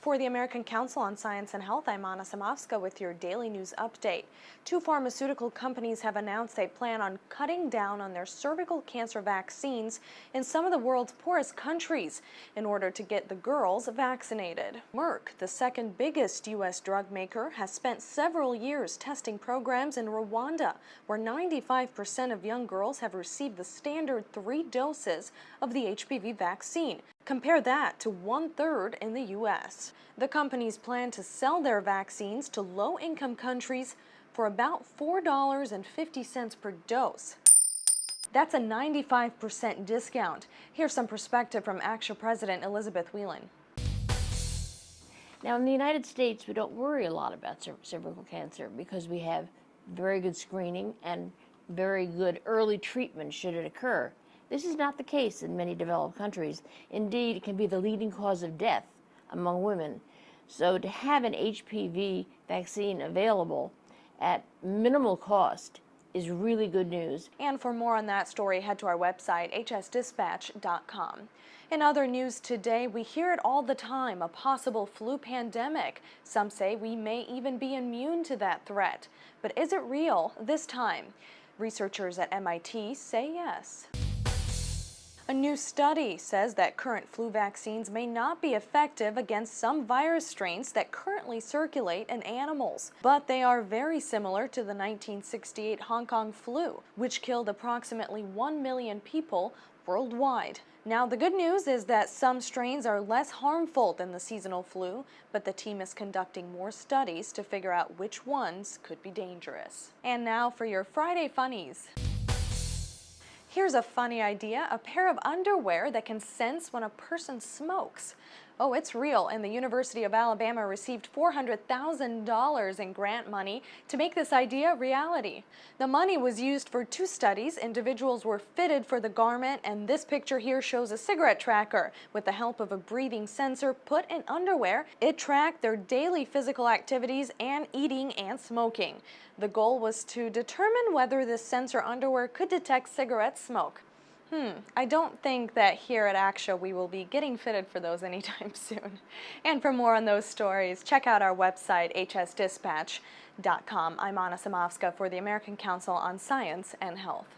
For the American Council on Science and Health, I'm Anna Samovska with your daily news update. Two pharmaceutical companies have announced they plan on cutting down on their cervical cancer vaccines in some of the world's poorest countries in order to get the girls vaccinated. Merck, the second biggest U.S. drug maker, has spent several years testing programs in Rwanda, where 95% of young girls have received the standard 3 doses of the HPV vaccine. Compare that to 1/3 in the U.S. The companies plan to sell their vaccines to low-income countries for about $4.50 per dose. That's a 95% discount. Here's some perspective from ACTIA President Elizabeth Whelan. Now, in the United States, we don't worry a lot about cervical cancer because we have very good screening and very good early treatment should it occur. This is not the case in many developed countries. Indeed, it can be the leading cause of death among women. So to have an HPV vaccine available at minimal cost is really good news. And for more on that story, head to our website, hsdispatch.com. In other news today, we hear it all the time, a possible flu pandemic. Some say we may even be immune to that threat. But is it real this time? Researchers at MIT say yes. A new study says that current flu vaccines may not be effective against some virus strains that currently circulate in animals, but they are very similar to the 1968 Hong Kong flu, which killed approximately 1 million people worldwide. Now, the good news is that some strains are less harmful than the seasonal flu, but the team is conducting more studies to figure out which ones could be dangerous. And now for your Friday funnies. Here's a funny idea, a pair of underwear that can sense when a person smokes. Oh, it's real, and the University of Alabama received $400,000 in grant money to make this idea a reality. The money was used for 2 studies. Individuals were fitted for the garment, and this picture here shows a cigarette tracker. With the help of a breathing sensor put in underwear, it tracked their daily physical activities and eating and smoking. The goal was to determine whether this sensor underwear could detect cigarette smoke. I don't think that here at ACTIA we will be getting fitted for those anytime soon. And for more on those stories, check out our website, hsdispatch.com. I'm Anna Samovska for the American Council on Science and Health.